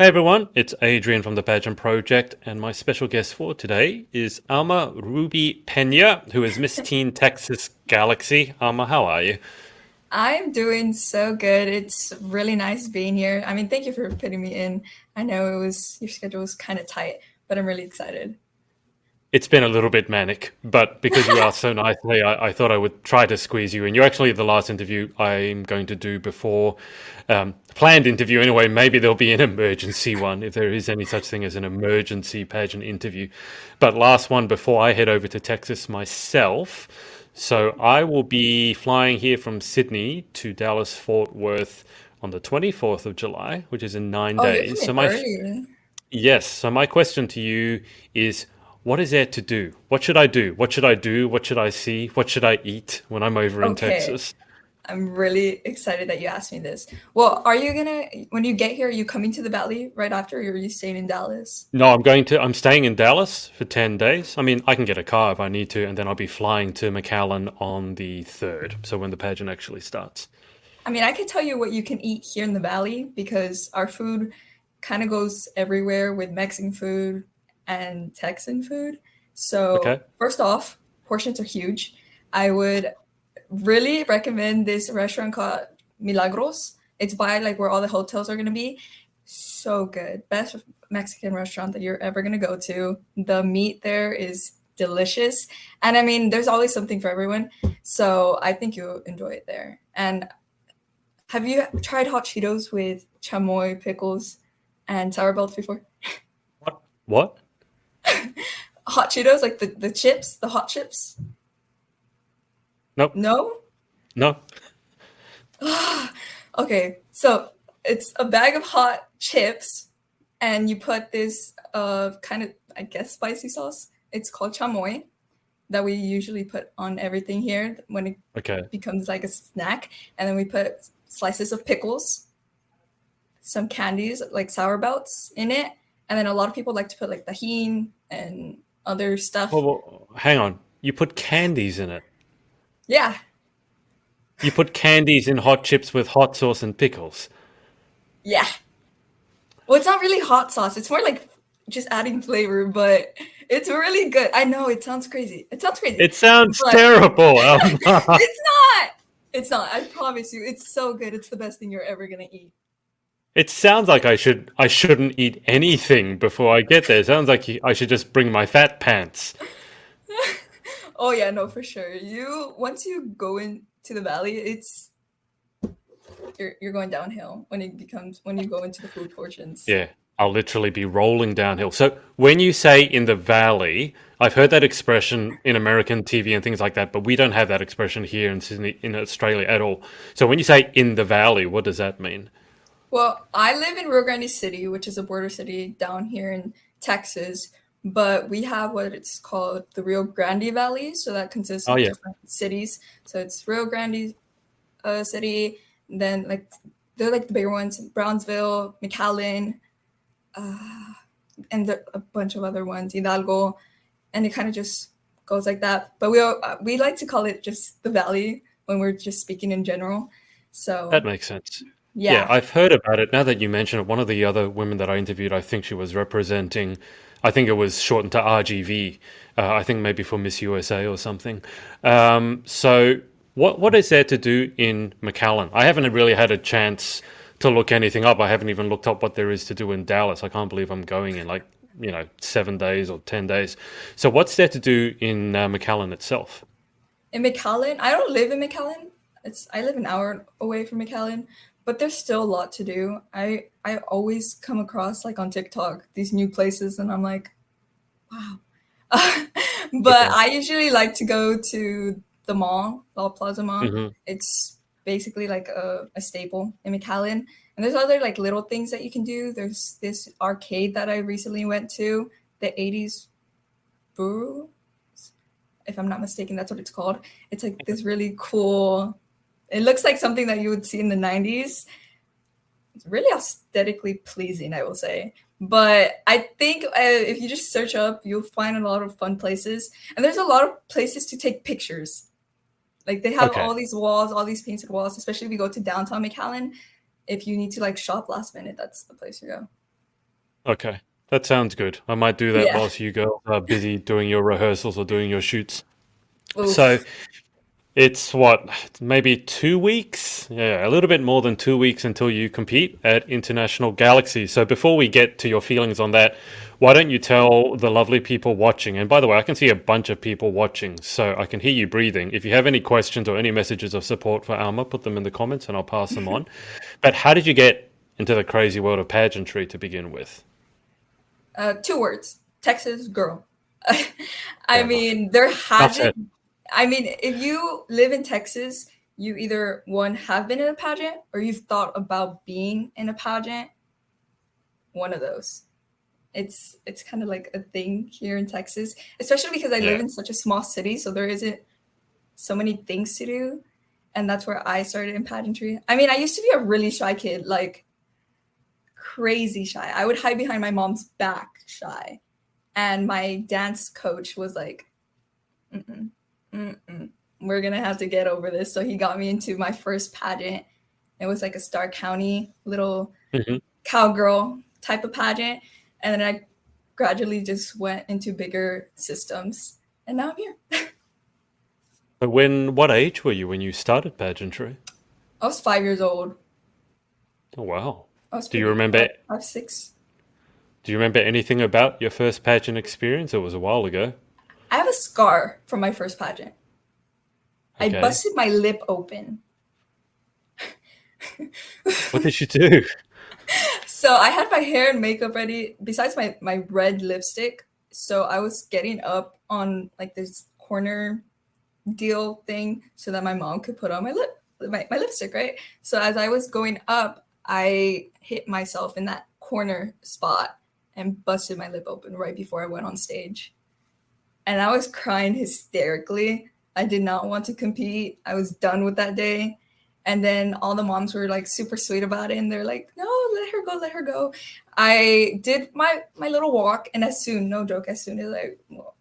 Hey everyone, it's Adrian from the Pageant Project, and my special guest for today is Alma Ruby Peña, who is Miss Teen Texas Galaxy. Alma, how are you? I'm doing so good. It's really nice being here. I mean, thank you for putting me in. I know your schedule was kind of tight, but I'm really excited. It's been a little bit manic, but because you asked so nicely, I thought I would try to squeeze you in. You're actually the last interview I'm going to do before planned interview. Anyway, maybe there'll be an emergency one if there is any such thing as an emergency pageant interview. But last one before I head over to Texas myself. So I will be flying here from Sydney to Dallas Fort Worth on the 24th of July, which is in nine Oh, you're days. coming early. Yes. So my question to you is, what is there to do? What should I do? What should I do? What should I see? What should I eat when I'm over in Okay. Texas? I'm really excited that you asked me this. Well, when you get here, are you coming to the Valley right after, or are you staying in Dallas? No, I'm staying in Dallas for 10 days. I mean, I can get a car if I need to, and then I'll be flying to McAllen on the 3rd. So when the pageant actually starts. I mean, I can tell you what you can eat here in the Valley because our food kind of goes everywhere with Mexican food and Texan food. Okay. So, first off, portions are huge. I would really recommend this restaurant called Milagros. It's by like where all the hotels are going to be. So good. Best Mexican restaurant that you're ever going to go to. The meat there is delicious. And I mean, there's always something for everyone. So, I think you'll enjoy it there. And have you tried hot Cheetos with chamoy, pickles, and sour belts before? What? What? Hot Cheetos, like the chips, the hot chips? Nope. No? No. Okay, so it's a bag of hot chips, and you put this kind of, I guess, spicy sauce. It's called chamoy that we usually put on everything here when it Okay. becomes like a snack. And then we put slices of pickles, some candies like sour belts in it, and then a lot of people like to put like tahini and other stuff. Hang on. You put candies in it. Yeah, You put candies in hot chips with hot sauce and pickles. yeah. Well, it's not really hot sauce. It's more like just adding flavor, but it's really good. I know it sounds crazy. It sounds crazy, It sounds but terrible, Alma. it's not. It's not. I promise you. It's so good. It's the best thing you're ever gonna eat. It sounds like I shouldn't eat anything before I get there. It sounds like I should just bring my fat pants. Oh yeah, no, for sure. You once you go into the valley, it's you're going downhill when you go into the food portions. Yeah, I'll literally be rolling downhill. So when you say in the valley, I've heard that expression in American TV and things like that, but we don't have that expression here in Sydney, in Australia at all. So when you say in the valley, what does that mean? Well, I live in Rio Grande City, which is a border city down here in Texas, but we have what it's called the Rio Grande Valley. So that consists Oh of yeah. different cities. So it's Rio Grande City, then like they're like the bigger ones, Brownsville, McAllen, uh, and a bunch of other ones, Hidalgo, and it kind of just goes like that. But we like to call it just the valley when we're just speaking in general. That So makes sense. Yeah, yeah. I've heard about it. Now that you mention it, one of the other women that I interviewed, I think she was representing, I think it was shortened to RGV. I think maybe for Miss USA or something. So, what is there to do in McAllen? I haven't really had a chance to look anything up. I haven't even looked up what there is to do in Dallas. I can't believe I'm going in like 7 days or 10 days. So, what's there to do in McAllen itself? In McAllen, I don't live in McAllen. I live an hour away from McAllen, but there's still a lot to do. I always come across like on TikTok these new places, and I'm like, wow. But Okay. I usually like to go to the mall, La Plaza Mall. Hmm. It's basically like a staple in McAllen. And there's other like little things that you can do. There's this arcade that I recently went to, the 80s Brew, if I'm not mistaken, that's what it's called. It's like this really cool. It looks like something that you would see in the 90s. It's really aesthetically pleasing, I will say. But I think if you just search up, you'll find a lot of fun places. And there's a lot of places to take pictures. Like they have Okay. all these walls, all these painted walls, especially if you go to downtown McAllen. If you need to like shop last minute, that's the place to go. Okay, that sounds good. I might do that Yeah. whilst you girls are busy doing your rehearsals or doing your shoots. So Oof. it's what, maybe 2 weeks? Yeah, a little bit more than 2 weeks until you compete at International Galaxy. So before we get to your feelings on that, why don't you tell the lovely people watching? And by the way, I can see a bunch of people watching, so I can hear you breathing. If you have any questions or any messages of support for Alma, put them in the comments and I'll pass them on. But how did you get into the crazy world of pageantry to begin with? 2 words: Texas girl. I Fair enough. mean, there Enough said. hasn't. I mean, if you live in Texas, you either one have been in a pageant or you've thought about being in a pageant. One of those. It's kind of like a thing here in Texas, especially because I Yeah. live in such a small city, so there isn't so many things to do, and that's where I started in pageantry. I mean, I used to be a really shy kid, like crazy shy. I would hide behind my mom's back shy, and my dance coach was like, mm-mm, mm-mm, we're gonna have to get over this. So he got me into my first pageant. It was like a Starr County little Hmm. cowgirl type of pageant, and then I gradually just went into bigger systems, and now I'm here. But what age were you when you started pageantry? I was 5 years old. Oh, wow. I was Do you pretty remember five, 6. do you remember anything about your first pageant experience? It was a while ago. I have a scar from my first pageant. I Okay. busted my lip open. What did you do? So I had my hair and makeup ready, besides my red lipstick. So I was getting up on like this corner deal thing so that my mom could put on my lipstick, right? So as I was going up, I hit myself in that corner spot and busted my lip open right before I went on stage. And I was crying hysterically. I did not want to compete. I was done with that day. And then all the moms were like super sweet about it, and they're like, "No, let her go, let her go." I did my little walk, and no joke, as soon as I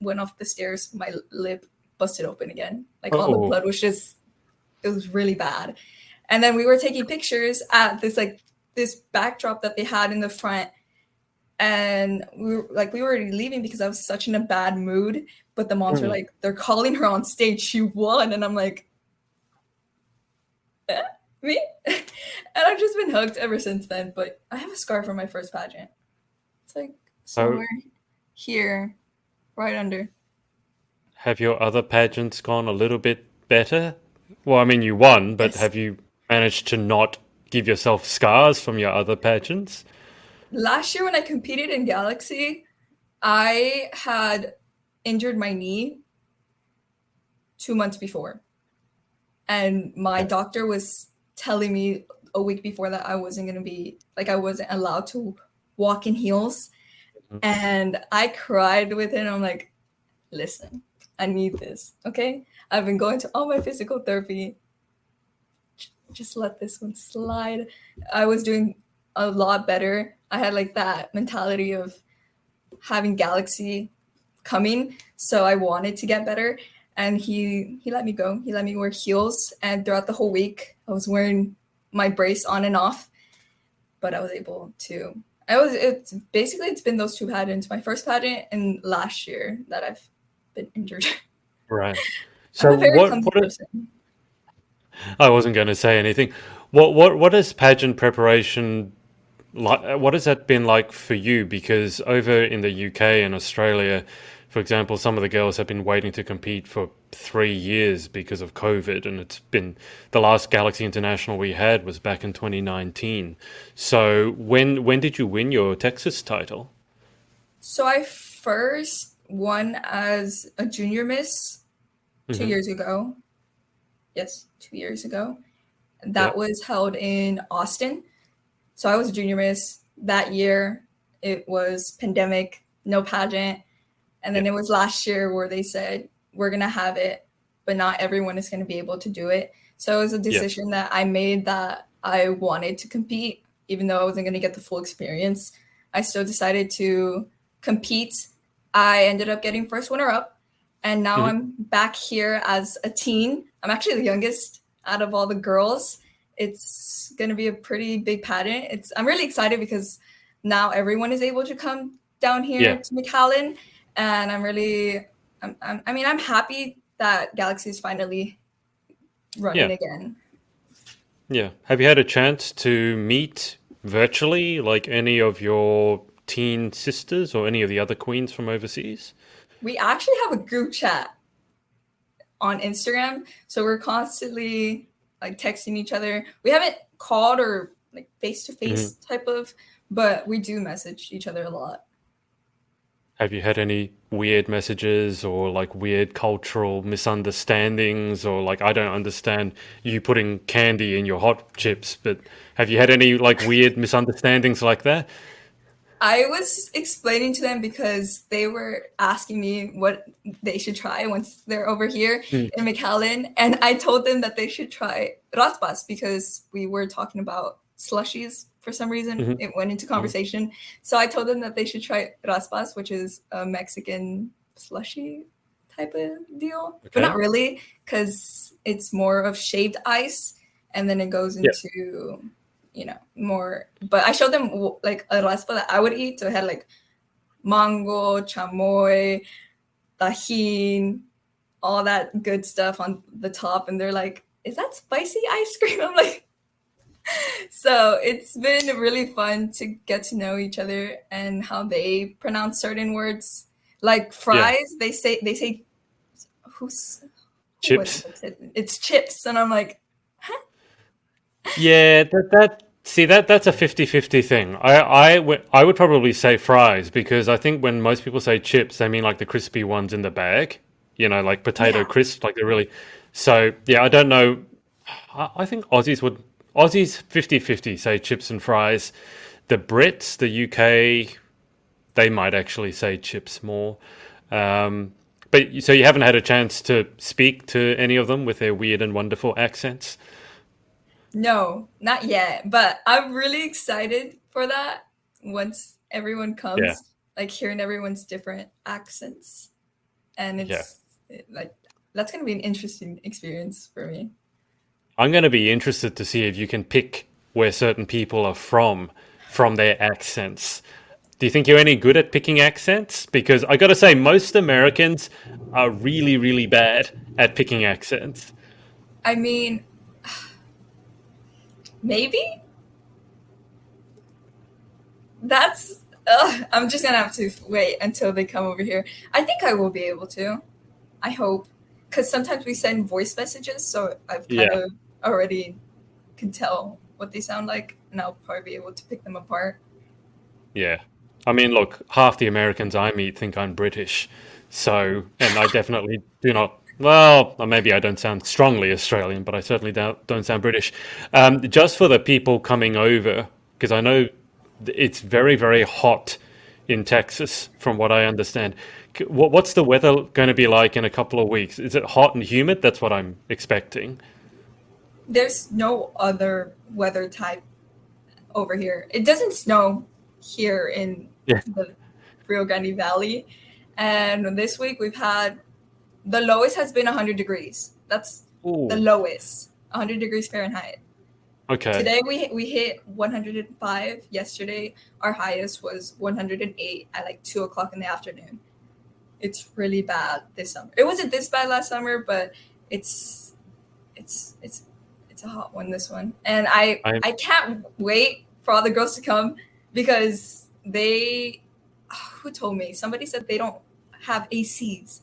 went off the stairs, my lip busted open again. Like all the Oh, blood was just, it was really bad. And then we were taking pictures at this backdrop that they had in the front, and we were already leaving because I was such in a bad mood. But the moms were mm. like, they're calling her on stage. She won, and I'm like, eh, me? And I've just been hooked ever since then. But I have a scar from my first pageant. It's like So somewhere here, right under. have your other pageants gone a little bit better? Well, I mean, you won, but Yes. have you managed to not give yourself scars from your other pageants? Last year when I competed in Galaxy, I had injured my knee 2 months before. And my Okay. doctor was telling me a week before that I wasn't going to be, like, I wasn't allowed to walk in heels. Mhm. And I cried with him. I'm like, listen, I need this. Okay. I've been going to all my physical therapy. Just let this one slide. I was doing a lot better. I had like that mentality of having Galaxy coming, so I wanted to get better. And he let me go. He let me wear heels, and throughout the whole week, I was wearing my brace on and off. But I was able to. I was. It's been those two pageants, my first pageant and last year, that I've been injured. Right. I'm So a very clumsy person. I wasn't going to say anything. What is pageant preparation like? What has that been like for you? Because over in the UK and Australia, for example, some of the girls have been waiting to compete for 3 years because of COVID, and it's been the last Galaxy International we had was back in 2019. So when did you win your Texas title? So I first won as a junior miss two Hmm. years ago. Yes, 2 years ago. That Yep. was held in Austin. So I was a junior miss that year. It was pandemic, no pageant. And then Yep. it was last year where they said, we're going to have it, but not everyone is going to be able to do it. So it was a Yep. decision that I made, that I wanted to compete, even though I wasn't going to get the full experience. I still decided to compete. I ended up getting first runner up. And now Hmm. I'm back here as a teen. I'm actually the youngest out of all the girls. It's going to be a pretty big pageant. I'm really excited because now everyone is able to come down here Yeah. to McAllen, and I'm happy that Galaxy is finally running Yeah. again. Yeah. Have you had a chance to meet virtually like any of your teen sisters or any of the other queens from overseas? We actually have a group chat on Instagram, so we're constantly like texting each other. We haven't called or like face to face type of, but we do message each other a lot. Have you had any weird messages or like weird cultural misunderstandings or like I don't understand you putting candy in your hot chips, but have you had any like weird misunderstandings like that? I was explaining to them because they were asking me what they should try once they're over here Mm. in McAllen, and I told them that they should try raspas because we were talking about slushies for some reason. Hmm. It went into Hmm. conversation, so I told them that they should try raspas, which is a Mexican slushy type of deal, but not Okay. really because it's more of shaved ice, and then it goes Yeah. into more. But I showed them like a raspa that I would eat. So it had like mango, chamoy, tajin, all that good stuff on the top. And they're like, is that spicy ice cream? I'm like, so it's been really fun to get to know each other and how they pronounce certain words. Like Yeah. fries, they say who's who was Chips. it? It's chips. And I'm like, Yeah, that's a 50-50 thing. I would probably say fries because I think when most people say chips, they mean like the crispy ones in the bag, like potato yeah. crisp, like they're really. So yeah, I don't know. I think Aussies 50-50 say chips and fries. The Brits, the UK, they might actually say chips more. But so you haven't had a chance to speak to any of them with their weird and wonderful accents? No, not yet. But I'm really excited for that once everyone Yeah, comes, like hearing everyone's different accents. And yeah. like, that's going to be an interesting experience for me. I'm going to be interested to see if you can pick where certain people are from their accents. Do you think you're any good at picking accents? Because I got to say, most Americans are really, really bad at picking accents. I mean, maybe that's. I'm just going to have to wait until they come over here. I think I will be able to. I hope. Because sometimes we send voice messages, so I've kind Yeah, of already can tell what they sound like, and I'll probably be able to pick them apart. yeah. I mean, look, half the Americans I meet think I'm British. So, and I definitely do not. Well, maybe I don't sound strongly Australian, but I certainly don't sound British. Just for the people coming over, because I know it's very, very hot in Texas, from what I understand. What's the weather going to be like in a couple of weeks? Is it hot and humid? That's what I'm expecting. There's no other weather type over here. It doesn't snow here in Yeah. the Rio Grande Valley. And this week we've had the lowest has been 100 degrees. That's the Ooh. lowest, 100 degrees Fahrenheit. Okay. Today we hit 105. Yesterday our highest was 108 at like 2 o'clock in the afternoon. It's really bad this summer. It wasn't this bad last summer, but it's it's it's it's a hot one this one. And I I I can't wait for all the girls to come because they who told me? Somebody said they don't have ACs.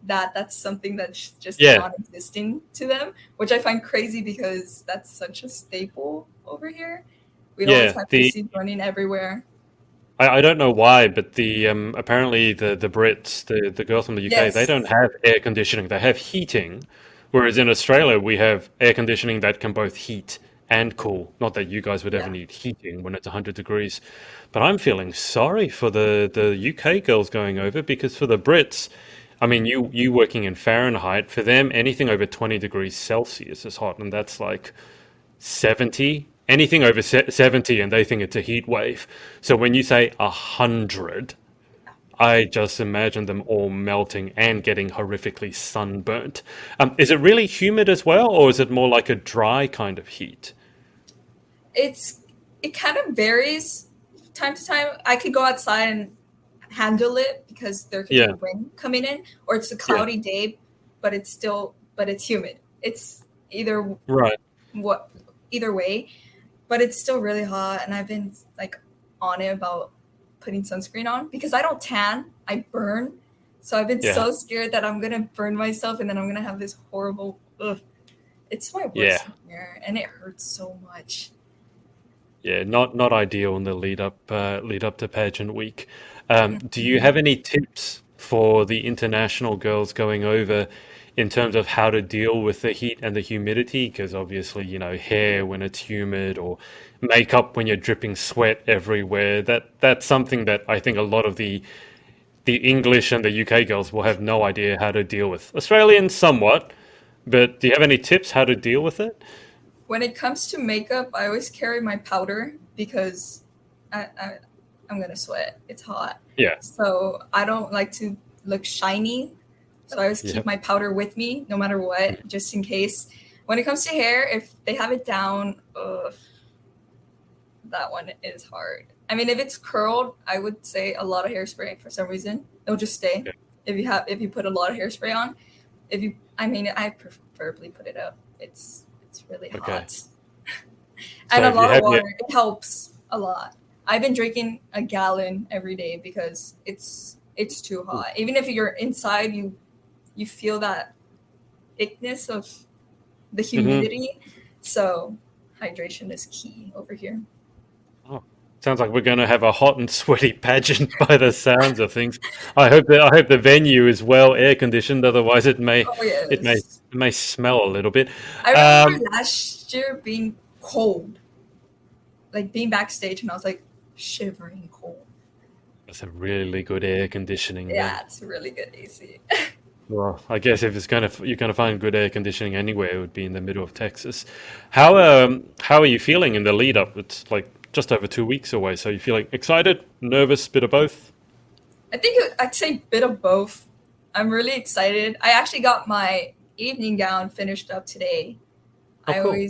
That's something that's just yeah, non-existing to them, which I find crazy because that's such a staple over here. We'd always yeah. have The ACs running everywhere. I don't know why, but the apparently the Brits, the girls from the UK, they Yes. don't have air conditioning. They have heating, whereas in Australia we have air conditioning that can both heat and cool. Not that you guys would ever Yeah. need heating when it's 100 degrees, but I'm feeling sorry for the UK girls going over because for the Brits, I mean you working in Fahrenheit, for them anything over 20 degrees Celsius is hot, and that's like 70, anything over 70, and they think it's a heat wave. So when you say 100, I just imagine them all melting and getting horrifically sunburnt. Is it really humid as well, or is it more like a dry kind of heat? It's it kind of varies time to time, I could go outside and handle it because there could be Yeah. wind coming in, or it's a cloudy day, but it's humid. It's either Right. what either way, but it's still really hot, and I've been like on it about putting sunscreen on because I don't tan, I burn. So I've been Yeah. so scared that I'm gonna burn myself and then I'm gonna have this horrible. Ugh, it's my Yeah. worst nightmare, and it hurts so much. Yeah, not ideal in the lead up to pageant week. Do you Mhm. have any tips for the international girls going over in terms of how to deal with the heat and the humidity? Because obviously, hair when it's humid or makeup when you're dripping sweat everywhere. That's something that I think a lot of the English and the UK girls will have no idea how to deal with. Australians somewhat, but do you have any tips how to deal with it? When it comes to makeup, I always carry my powder because I I'm gonna sweat. It's hot, Yeah, so I don't like to look shiny. So I always yeah, keep my powder with me, no matter what, just in case. When it comes to hair, if they have it down, ugh, that one is hard. I mean, if it's curled, I would say a lot of hairspray for some reason. It'll just stay. yeah. If you put a lot of hairspray on, I mean, I preferably put it up. It's really Okay. hot. And So a if you lot of have your water. It helps a lot. I've been drinking a gallon every day because it's too hot. Even if you're inside, you feel that thickness of the Mhm. humidity. So hydration is key over here. Oh, sounds like we're going to have a hot and sweaty pageant by the sounds of things. I hope the venue is well air conditioned. Otherwise, Oh it may yes. it may smell a little bit. I remember Um, last year being cold, like being backstage, and I was like shivering cold. that's a really good air conditioning then. Yeah, it's really good AC. Well, I guess if you're gonna find good air conditioning anywhere, it would be in the middle of Texas. How are you feeling in the lead up? It's like just over 2 weeks away. So you feeling excited, nervous, bit of both? I think I'd say bit of both. I'm really excited. I actually got my evening gown finished up today. Oh, cool.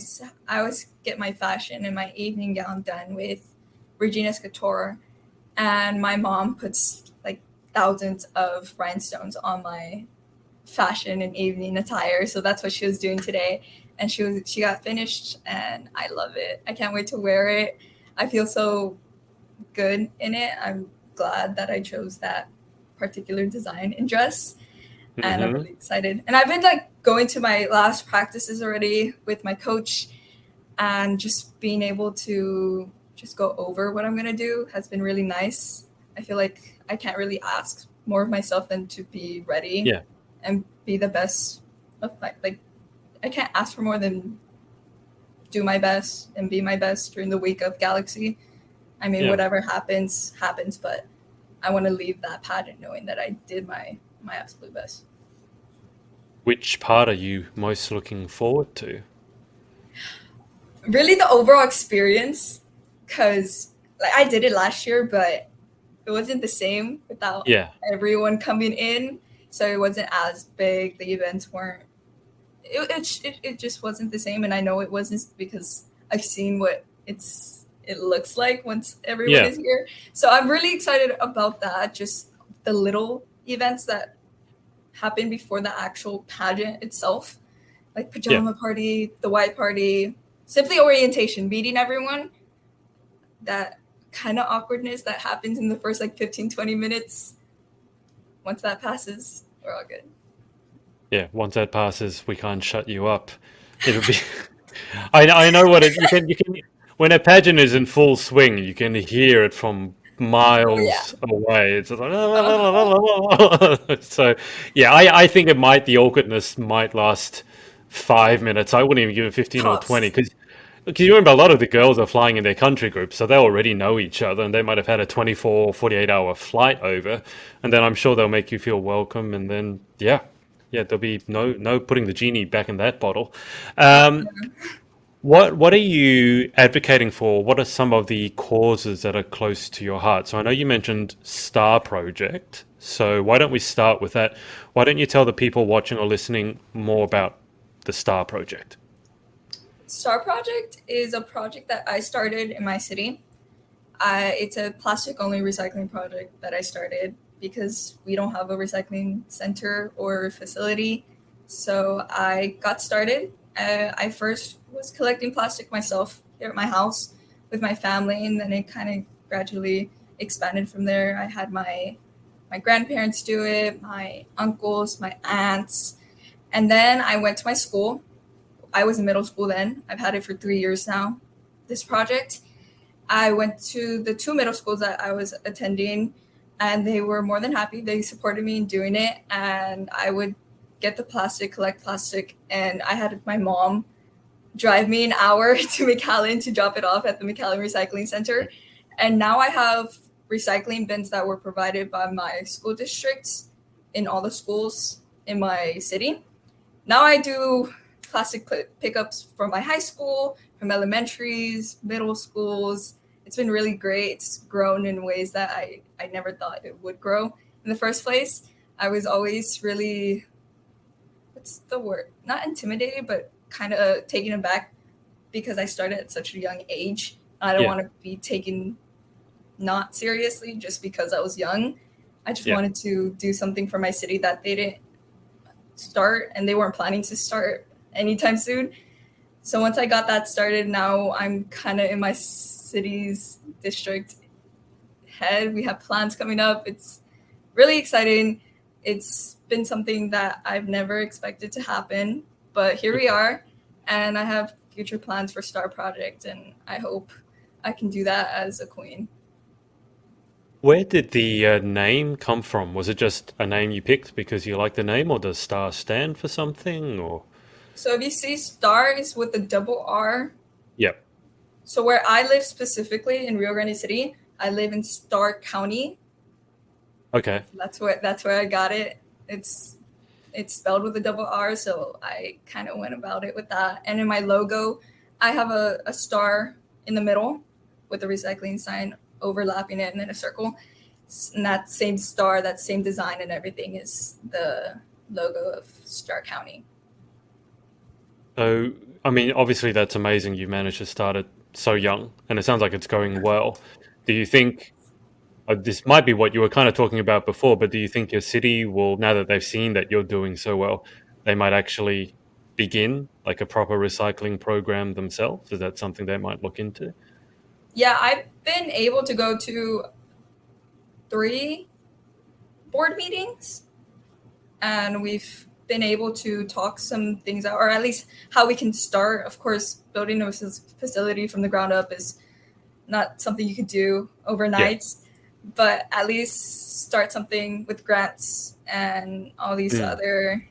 I always get my fashion and my evening gown done with Regina's Couture, and my mom puts like thousands of rhinestones on my fashion and evening attire. So that's what she was doing today, and she got finished, and I love it. I can't wait to wear it. I feel so good in it. I'm glad that I chose that particular design and dress, and I'm Hmm. really excited. And I've been like going to my last practices already with my coach, and just being able to just go over what I'm gonna do has been really nice. I feel like I can't really ask more of myself than to be ready Yeah, and be the best of my like. I can't ask for more than do my best and be my best during the week of Galaxy. I mean, yeah. whatever happens, happens, but I want to leave that pageant knowing that I did my absolute best. Which part are you most looking forward to? Really, the overall experience, because like I did it last year, but it wasn't the same without Yeah, everyone coming in. So it wasn't as big. The events weren't. It just wasn't the same, and I know it wasn't because I've seen what it looks like once everyone yeah, is here. So I'm really excited about that. Just the little events that happen before the actual pageant itself, like yeah. pajama party, the white party, simply orientation, meeting everyone. That kind of awkwardness that happens in the first like 15-20 minutes. Once that passes, we're all good. Yeah, once that passes, we can't shut you up. It'll be. I know what it. You can. When a pageant is in full swing, you can hear it from Oh yeah. miles away. It's just Uh-huh. like, so yeah. I think the awkwardness might last 5 minutes. I wouldn't even give it 15 or 20 Tops. because you remember a lot of the girls are flying in their country groups, so they already know each other, and they might have had a 24, 48 hour flight over, and then I'm sure they'll make you feel welcome, and then yeah, there'll be no putting the genie back in that bottle. Um, what are you advocating for? What are some of the causes that are close to your heart? So I know you mentioned STARR Project, so why don't we start with that? Why don't you tell the people watching or listening more about the STARR Project? STAR Project is a project that I started in my city. It's a plastic only recycling project that I started because we don't have a recycling center or facility. So I got started. I first was collecting plastic myself here at my house with my family, and then it kind of gradually expanded from there. I had my grandparents do it, my uncles, my aunts, and then I went to my school. I was in middle school then. I've had it for 3 years now. This project, I went to the two middle schools that I was attending, and they were more than happy. They supported me in doing it, and I would get the plastic, collect plastic, and I had my mom drive me an hour to McAllen to drop it off at the McAllen Recycling Center. And now I have recycling bins that were provided by my school districts in all the schools in my city. Now I do plastic pickups from my high school, from elementaries, middle schools. It's been really great. It's grown in ways that I never thought it would grow in the first place. I was always really, what's the word? Not intimidated, but kind of taken aback because I started at such a young age. I don't want to be taken not seriously just because I was young. I just wanted to do something for my city that they didn't start and they weren't planning to start anytime soon. So once I got that started, now I'm kind of in my city's district head. We have plans coming up. It's really exciting. It's been something that I've never expected to happen, but here we are, and I have future plans for STARR Project, and I hope I can do that as a queen. Where did the name come from? Was it just a name you picked because you like the name, or does STAR stand for something? Or So if you see STAR is with a double R. Yep. So where I live specifically in Rio Grande City, I live in STAR County. Okay. That's where I got it. It's spelled with a double R, so I kind of went about it with that. And in my logo, I have a star in the middle with the recycling sign overlapping it, and then a circle. And that same star, that same design and everything is the logo of STAR County. So, I mean, obviously that's amazing you managed to start it so young, and it sounds like it's going well. Do you think, this might be what you were kind of talking about before, but do you think your city will, now that they've seen that you're doing so well, they might actually begin like a proper recycling program themselves? Is that something they might look into? Yeah, I've been able to go to 3 board meetings, and we've been able to talk some things out, or at least how we can start. Of course, building a facility from the ground up is not something you could do overnight, but at least start something with grants and all these other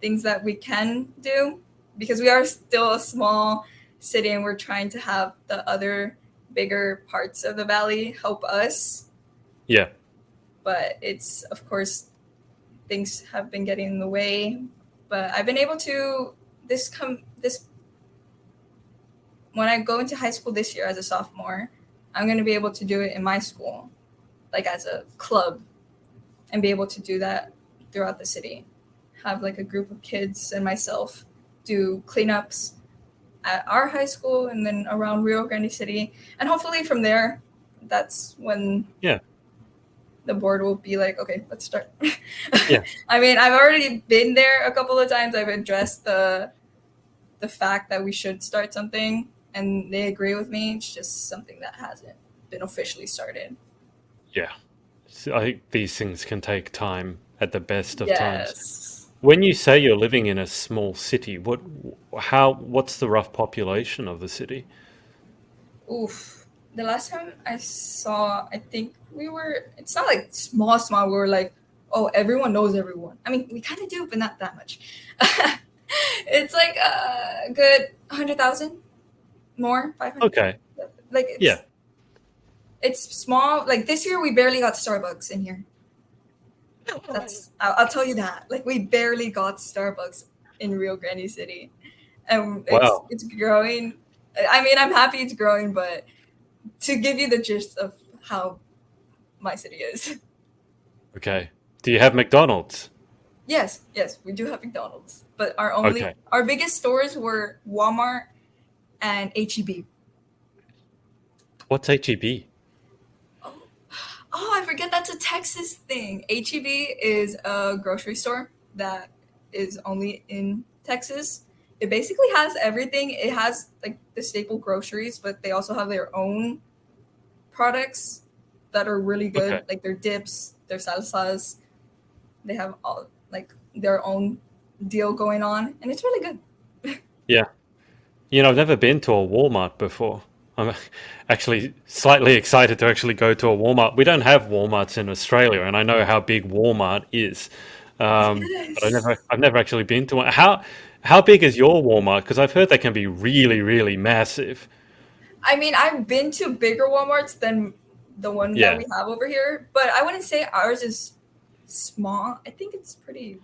things that we can do, because we are still a small city and we're trying to have the other bigger parts of the valley help us. Yeah. But it's, of course, things have been getting in the way. But I've been able to when I go into high school this year as a sophomore, I'm going to be able to do it in my school, like as a club, and be able to do that throughout the city. Have like a group of kids and myself do cleanups at our high school and then around Rio Grande City. And hopefully from there, that's when the board will be like, okay, let's start. I mean, I've already been there a couple of times. I've addressed the fact that we should start something, and they agree with me. It's just something that hasn't been officially started. Yeah. So I think these things can take time at the best of times. Yes. When you say you're living in a small city, what's the rough population of the city? Oof. The last time I saw, I think it's not like small, we were like, oh, everyone knows everyone. I mean, we kind of do, but not that much. It's like a good 100,000 more, 500. Okay. Like, it's small. Like this year, we barely got Starbucks in here. I'll tell you that. Like, we barely got Starbucks in Rio Grande City, and it's growing. I mean, I'm happy it's growing, but to give you the gist of how my city is. Okay. Do you have McDonald's? Yes, we do have McDonald's, but our biggest stores were Walmart and HEB. What's HEB? I forget that's a Texas thing. HEB is a grocery store that is only in Texas. It basically has everything. It has like the staple groceries, but they also have their own products that are really Okay. good, like their dips, their salsas. They have all like their own deal going on, and it's really good. Yeah. I've never been to a Walmart before. I'm actually slightly excited to actually go to a Walmart. We don't have Walmarts in Australia, and I know how big Walmart is. But Yes. I've never actually been to one. How big is your Walmart? Because I've heard they can be really, really massive. I mean, I've been to bigger Walmarts than the one that Yeah. we have over here, but I wouldn't say ours is small. I think it's pretty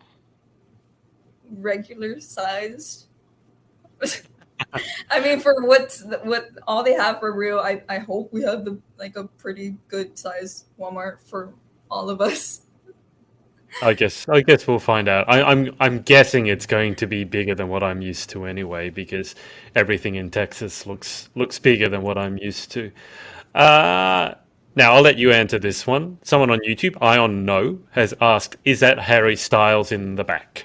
regular sized. I mean, for what all they have for real, I hope we have the like a pretty good size Walmart for all of us. I guess we'll find out. I'm guessing it's going to be bigger than what I'm used to anyway, because everything in Texas looks bigger than what I'm used to. Uh, Now I'll let you answer this one. Someone on YouTube, Ion No, has asked, "Is that Harry Styles in the back?"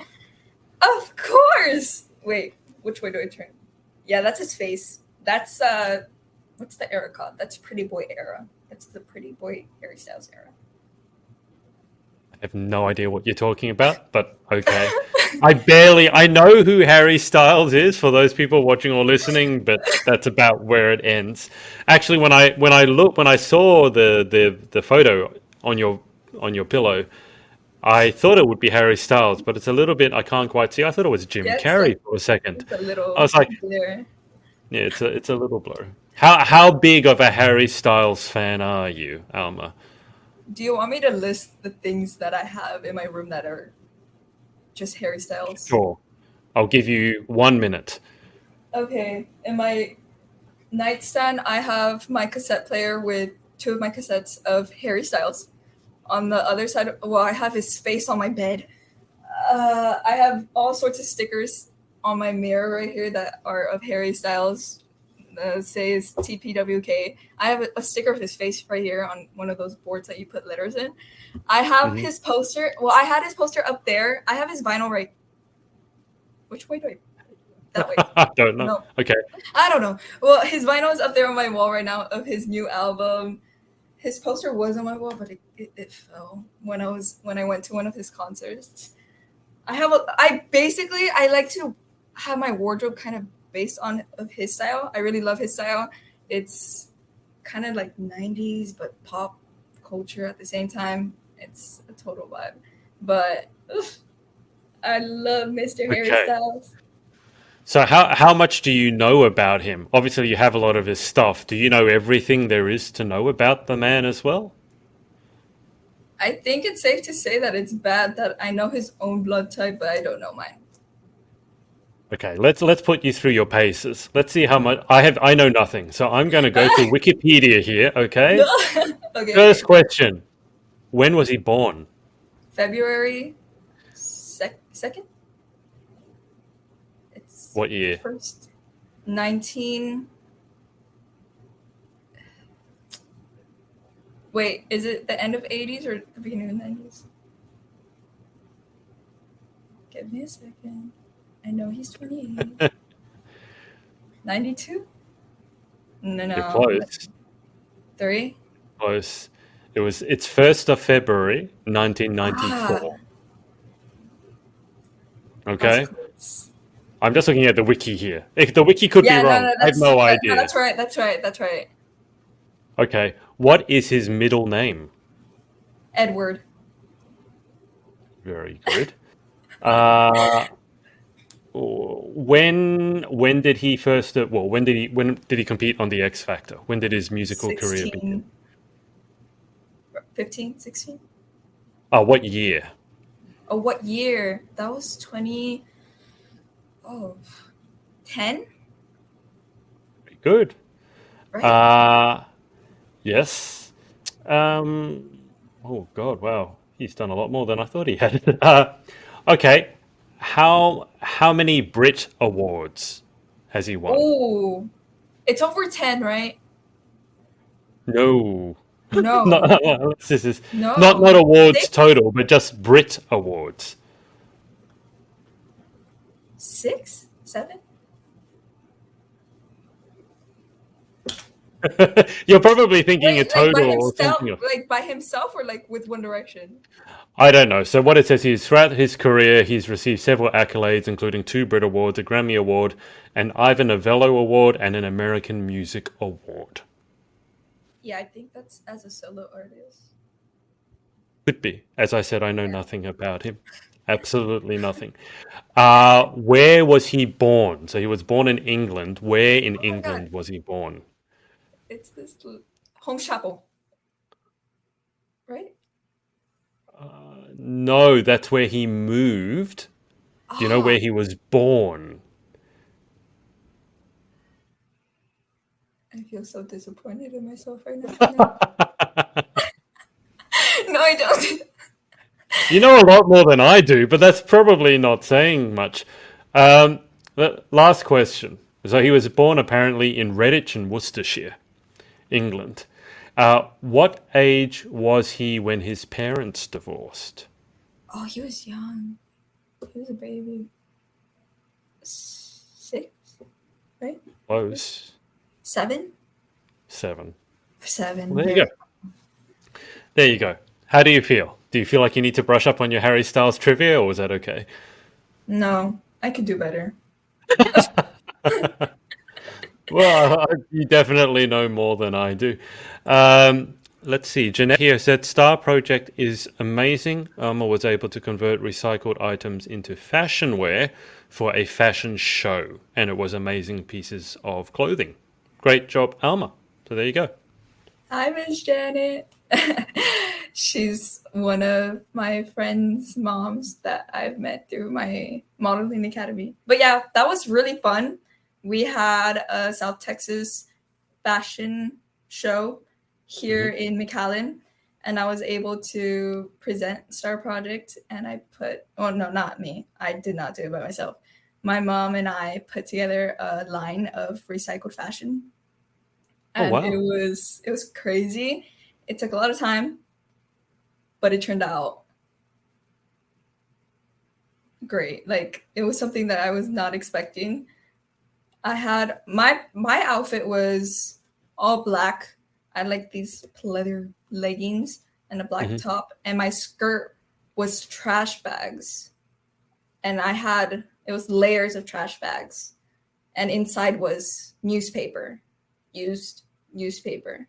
Of course. Wait, which way do I turn? Yeah, that's his face. That's what's the era called? That's Pretty Boy era. That's the Pretty Boy Harry Styles era. I have no idea what you're talking about, but okay. I know who Harry Styles is for those people watching or listening, but that's about where it ends. Actually, when I saw the photo on your pillow, I thought it would be Harry Styles, but it's a little bit I can't quite see. I thought it was Jim Yeah, Carrey for a second. it's a I little was like, there. yeah, it's a little blur. How big of a Harry Styles fan are you, Alma? Do you want me to list the things that I have in my room that are just Harry Styles? Sure. I'll give you 1 minute. Okay, in my nightstand, I have my cassette player with two of my cassettes of Harry Styles. On the other side, well, I have his face on my bed. I have all sorts of stickers on my mirror right here that are of Harry Styles. Says TPWK. I have a sticker of his face right here on one of those boards that you put letters in. I have Hmm. his poster. Well, I had his poster up there. I have his vinyl right. Which way do I? That way. I don't know. No, Okay. I don't know. Well, his vinyl is up there on my wall right now of his new album. His poster was on my wall, but it fell when I went to one of his concerts. I like to have my wardrobe kind of based on of his style. I really love his style. It's kind of like 90s but pop culture at the same time. It's a total vibe. But I love Mr. Harry Okay. Styles. So how much do you know about him? Obviously, you have a lot of his stuff. Do you know everything there is to know about the man as well? I think it's safe to say that it's bad that I know his own blood type, but I don't know mine. Okay, let's put you through your paces. Let's see how much I know nothing. So I'm going to go to Wikipedia here, No. okay? Okay, First okay. question. When was he born? February 2nd? It's What year? first 19. Wait, is it the end of 80s or the beginning of 90s? Give me a second. I know he's 28. 92? No, You're no. close. 3? Close. It's 1st of February, Ah, 1994. I was Okay? close. I'm just looking at the wiki here. The wiki could be Yeah, no, wrong. no, I have no no, idea. that's right. That's right. That's right. Okay. What is his middle name? Edward. Very good. Uh, when did he first? Well, when did he compete on the X Factor? When did his musical career begin? 16, 15, 16. What year? Oh, what year? That was 20. Oh, 10, Very good. right? Uh, yes. Um, oh God, wow. He's done a lot more than I thought he had. Okay. How many Brit Awards has he won? Oh, it's over 10, right? No. No, Not, this is no. not awards Six? total, but just Brit awards. 6? 7? You're probably thinking a Wait, like by total or himself, something else. like by himself, or like with One Direction? I don't know. So what it says is throughout his career, he's received several accolades, including 2 Brit Awards, a Grammy Award, an Ivor Novello Award, and an American Music Award. Yeah, I think that's as a solo artist. Could be. As I said, I know Yeah. nothing about him. Absolutely nothing. Where was he born? So he was born in England. Where in Oh my God, England was he born? it's this Home Chapel, right? No, that's where he moved. Do you know Ah, where he was born? I feel so disappointed in myself right now. No, no, I don't. You know a lot more than I do, but that's probably not saying much. Last question. So he was born apparently in Redditch in Worcestershire, England. What age was he when his parents divorced? Oh, he was young. He was a baby. 6, right? Close. 7? 7. 7. Well, there you Very. go. There you go. How do you feel? Do you feel like you need to brush up on your Harry Styles trivia, or was that okay? No, I could do better. Well, you definitely know more than I do. Let's see. Jeanette here said Star Project is amazing. Alma was able to convert recycled items into fashion wear for a fashion show, and it was amazing pieces of clothing. Great job, Alma. So there you go. Hi, Miss Janet. She's one of my friends' moms that I've met through my modeling academy. But yeah, that was really fun. We had a South Texas fashion show here Hmm. in McAllen, and I was able to present Star Project. And I put, oh no, not me. I did not do it by myself. My mom and I put together a line of recycled fashion, Oh and wow! it was crazy. It took a lot of time, but it turned out great. Like it was something that I was not expecting. I had my outfit was all black. I had like these leather leggings and a black Hmm. top, and my skirt was trash bags. And I had it was layers of trash bags, and inside was newspaper, used newspaper,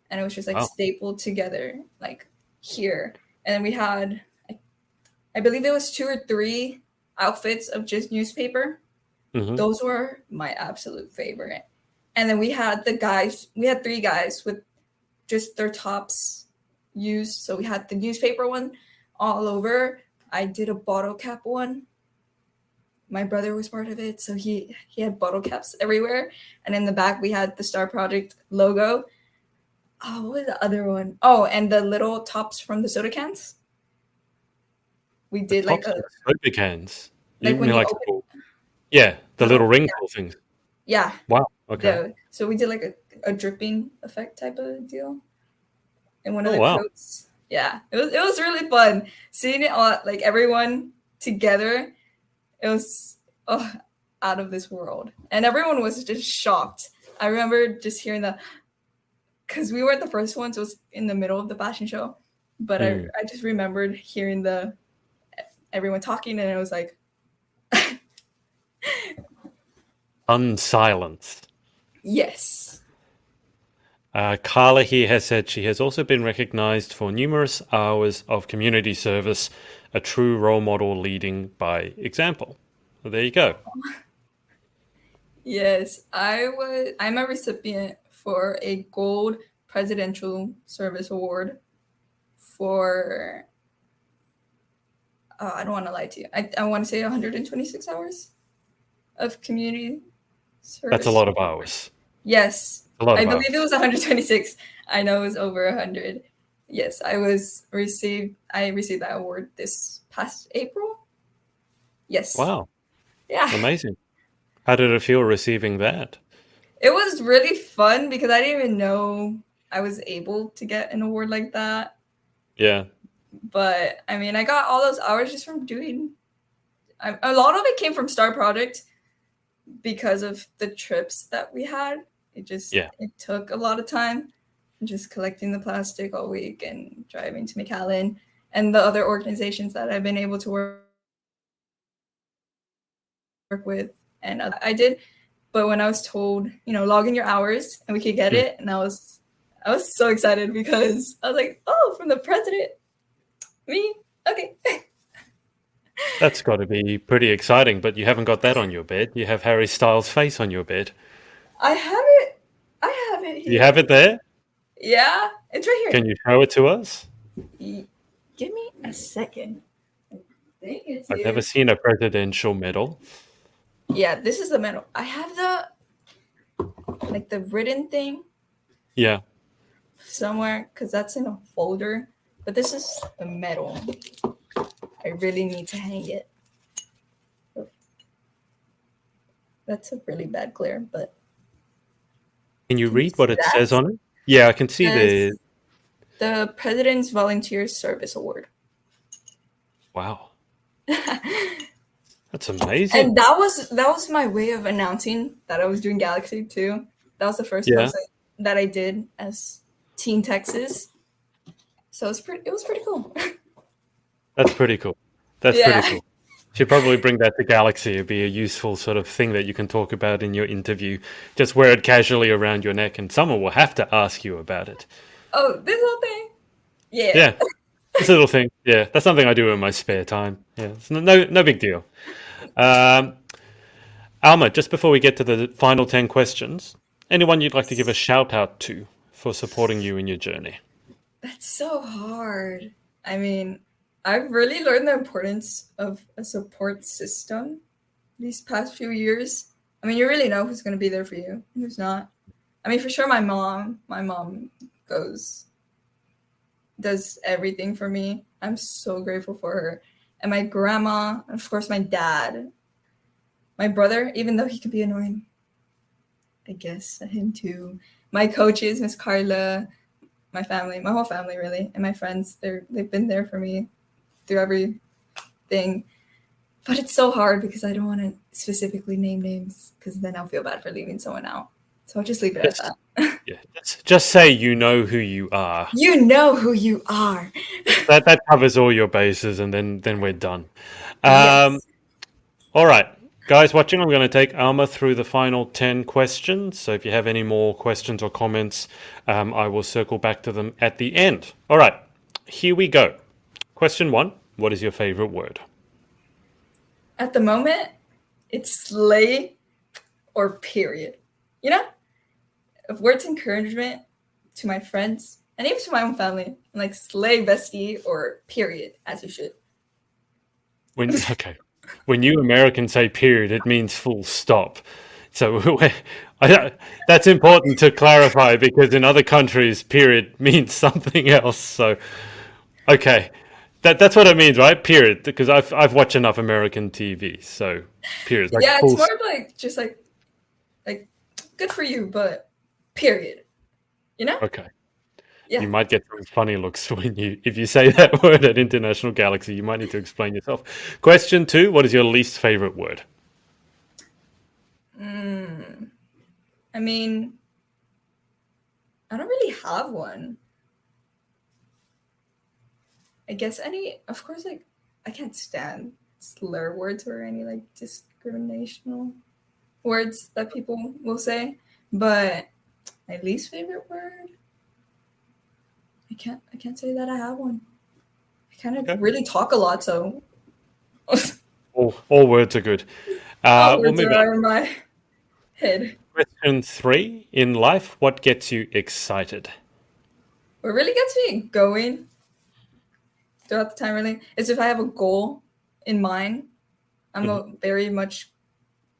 and it was just like Wow. stapled together like here. And then we had I believe it was 2 or 3 outfits of just newspaper. Hmm. Those were my absolute favorite. And then we had 3 guys with just their tops used. So we had the newspaper one all over. I did a bottle cap one. My brother was part of it, so he had bottle caps everywhere. And in the back we had the Star Project logo. Oh, what was the other one? Oh, and the little tops from the soda cans. We The did like tops a of soda cans. You like when mean you like open yeah, the how little ring pull things. yeah, Wow. Okay. so we did like a dripping effect type of deal in one of Oh the wow. coats. Yeah, it was really fun seeing it all like everyone together. It was oh, out of this world, and everyone was just shocked. I remember just hearing the because we weren't the first ones. It was in the middle of the fashion show, but Mm. I just remembered hearing the everyone talking, and it was like Unsilenced. yes. Carla here has said she has also been recognized for numerous hours of community service, a true role model leading by example. So there you go. Yes, I'm a recipient for a gold presidential service award for I don't want to lie to you. I want to say 126 hours of community That's a service. lot of hours. Yes, A lot I of believe it hours. was 126. I know it was over 100. Yes, I received that award this past April. Yes. Wow. Yeah. Amazing. How did it feel receiving that? It was really fun because I didn't even know. I was able to get an award like that. Yeah. But I mean, I got all those hours just from doing. A lot of it came from STARR Project because of the trips that we had. It took a lot of time, just collecting the plastic all week and driving to McAllen and the other organizations that I've been able to work with. And I did. But when I was told, log in your hours and we could get it, and I was so excited because I was like, oh, from the president, me, okay. That's got to be pretty exciting, but you haven't got that on your bed. You have Harry Styles' face on your bed. I have it here. You have it there? Yeah, it's right here. Can you show it to us? Give me a second. I think it's I've here. never seen a presidential medal. Yeah, this is the medal. I have the written thing. Yeah. Somewhere, because that's in a folder. But this is the medal. I really need to hang it. That's a really bad glare, but... Can you read what it says on it? Yeah, I can see the President's Volunteer Service Award. Wow. That's amazing. And that was my way of announcing that I was doing Galaxy too. That was the first post that I did as Teen Texas. So it was pretty cool. That's pretty cool. That's pretty cool. Should probably bring that to Galaxy. It'd be a useful sort of thing that you can talk about in your interview. Just wear it casually around your neck and someone will have to ask you about it. Oh, this little thing? Yeah. Yeah. This little thing. Yeah. That's something I do in my spare time. Yeah. It's no big deal. Alma, just before we get to the final 10 questions, anyone you'd like to give a shout out to for supporting you in your journey? That's so hard. I mean, I've really learned the importance of a support system these past few years. I mean, you really know who's going to be there for you and who's not. I mean, for sure, my mom does everything for me. I'm so grateful for her. And my grandma, and of course, my dad. My brother, even though he can be annoying, I guess, him too. My coaches, Miss Carla, my family, my whole family, really, and my friends, they've been there for me through everything. But it's so hard because I don't want to specifically name names because then I'll feel bad for leaving someone out. So I'll just leave it at that. Yeah, just say you know who you are. You know who you are. That covers all your bases, and then we're done. Yes. All right, guys watching, I'm going to take Alma through the final 10 questions. So if you have any more questions or comments, I will circle back to them at the end. All right, here we go. Question 1, what is your favorite word? At the moment, it's slay or period. Of words of encouragement to my friends and even to my own family, like slay bestie or period, as you should. When you Americans say period, it means full stop. So that's important to clarify because in other countries, period means something else. So, okay, that's what it means, right? Period. Because I've watched enough American TV, so period. Like it's more of like just like good for you, but period. Okay. Yeah. You might get some funny looks if you say that word at International Galaxy. You might need to explain yourself. Question 2, what is your least favorite word? I mean, I don't really have one. I guess of course, I can't stand slur words or any discriminational words that people will say, but my least favorite word, I can't say that I have one. I kind of really talk a lot, so all words are good. All words are in my head. Question 3, in life, what gets you excited? What really gets me going throughout the time really is if I have a goal in mind. I'm a very much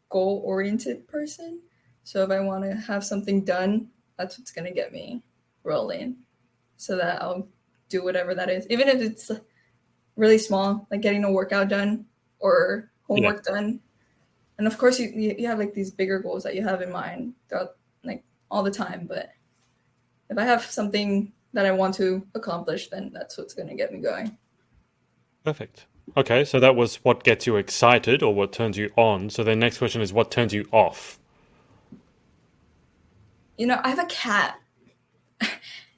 goal-oriented person. So if I want to have something done, that's what's going to get me rolling so that I'll do whatever that is. Even if it's really small, like getting a workout done or homework done. And of course, you have these bigger goals that you have in mind throughout all the time. But If I have something that I want to accomplish, then that's what's going to get me going. Perfect. Okay, so that was what gets you excited or what turns you on. So the next question is what turns you off? I have a cat.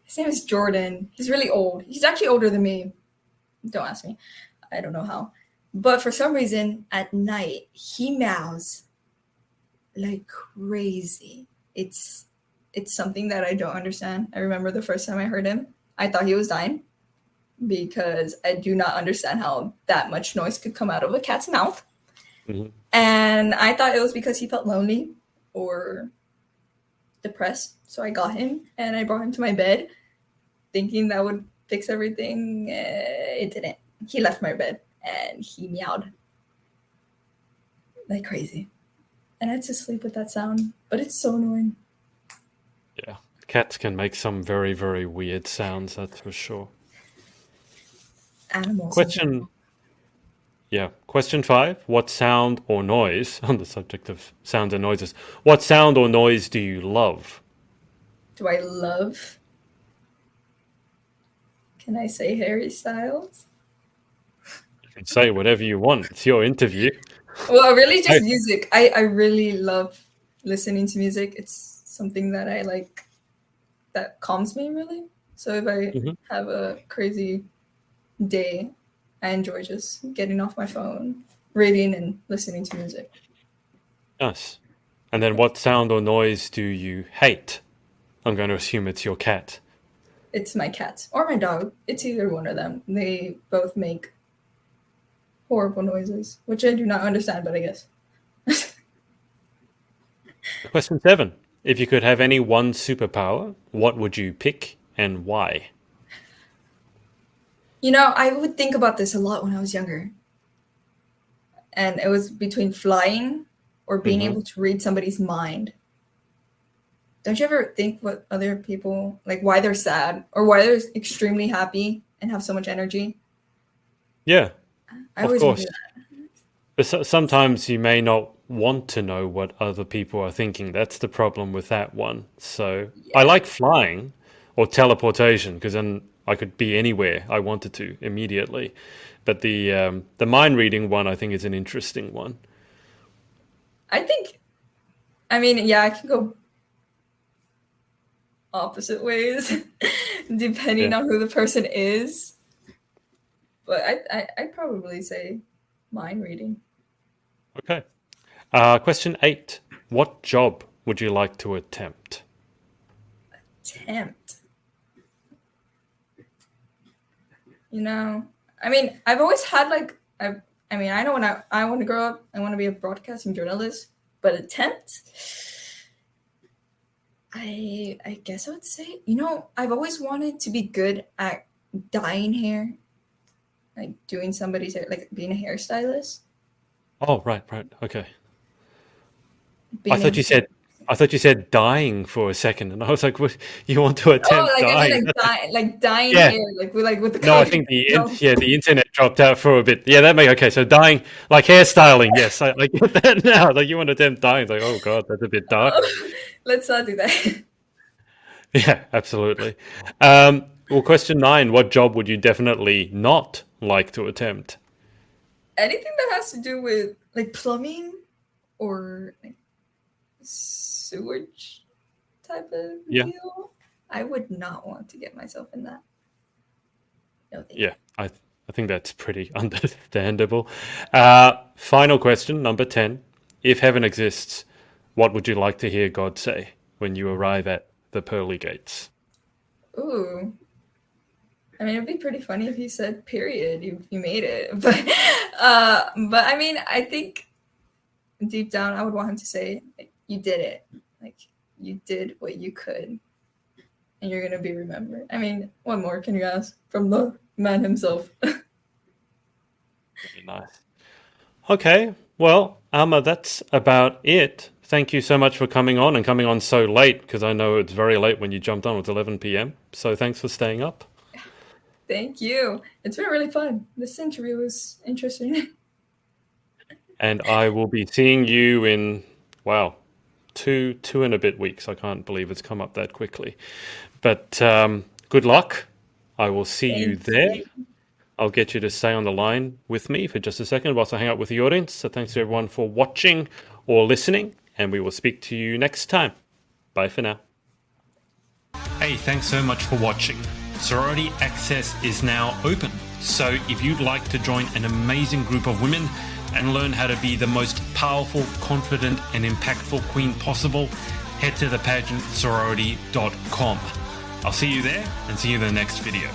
His name is Jordan. He's really old. He's actually older than me. Don't ask me. I don't know how. But for some reason, at night, he meows like crazy. It's something that I don't understand. I remember the first time I heard him, I thought he was dying because I do not understand how that much noise could come out of a cat's mouth. Mhm. And I thought it was because he felt lonely or depressed. So I got him and I brought him to my bed thinking that would fix everything. It didn't. He left my bed and he meowed like crazy. And I had to sleep with that sound, but it's so annoying. Yeah, cats can make some very, very weird sounds, that's for sure. Animals. Question, yeah, question 5. What sound or noise, on the subject of sounds and noises, what sound or noise do you love? Do I love? Can I say Harry Styles? You can say whatever you want. It's your interview. Well, really just I- music. I really love listening to music. It's something that I like that calms me really. So if I Mhm. have a crazy day, I enjoy just getting off my phone, reading and listening to music. Nice. And then what sound or noise do you hate? I'm going to assume it's your cat. It's my cat or my dog. It's either one of them. They both make horrible noises, which I do not understand, but I guess. Question 7. If you could have any one superpower, what would you pick and why? I would think about this a lot when I was younger. And it was between flying or being Hmm. able to read somebody's mind. Don't you ever think what other people, like why they're sad or why they're extremely happy and have so much energy? Yeah, I of always wonder course. that. But sometimes you may not want to know what other people are thinking. That's the problem with that one. So I Yeah. like flying or teleportation because then I could be anywhere I wanted to immediately. But the mind reading one, I think, is an interesting one. I think, I mean, yeah, I can go opposite ways Yeah. depending on who the person is. But I'd probably say mind reading. Okay. Question 8. What job would you like to attempt? Tempt. You know, I mean, I've always had like I mean, I know when I want to grow up, I want to be a broadcasting journalist, but attempt. I guess I would say, I've always wanted to be good at dyeing hair, like doing somebody's hair, like being a hairstylist, Oh, right, right. Okay. I being thought able you to. said I thought you said dying for a second, and I was like, "What? You want to Oh, attempt like I mean, dying?" like dyeing Yeah. hair, like with the No, I color. think No. the internet dropped out for a bit. Yeah, that make okay. So dying, like hairstyling. Yes, I get that now. Like you want to attempt dying? It's like, oh god, that's a bit dark. Let's not do that. Yeah, absolutely. Well, question 9: what job would you definitely not like to attempt? Anything that has to do with like plumbing or like sewage type of Yeah, deal, I would not want to get myself in that. No, thank yeah. you. I think that's pretty understandable. Final question, number 10: if heaven exists, what would you like to hear God say when you arrive at the pearly gates? Ooh, I mean, it'd be pretty funny if you said "period." You made it, but I mean, I think deep down, I would want him to say, like, "You did it. Like, you did what you could, and you're gonna be remembered." I mean, what more can you ask from the man himself? Very nice. Okay, well, Alma, that's about it. Thank you so much for coming on and coming on so late because I know it's very late when you jumped on. It's 11 p.m. So thanks for staying up. Thank you. It's been really fun. This interview was interesting. And I will be seeing you in, wow, two and a bit weeks. I can't believe it's come up that quickly. But good luck. I will see you Thank there. you. I'll get you to stay on the line with me for just a second whilst I hang out with the audience. So thanks to everyone for watching or listening, and we will speak to you next time. Bye for now. Hey, thanks so much for watching. Sorority Access is now open. So if you'd like to join an amazing group of women and learn how to be the most powerful, confident, and impactful queen possible, head to thepageantsorority.com. I'll see you there and see you in the next video.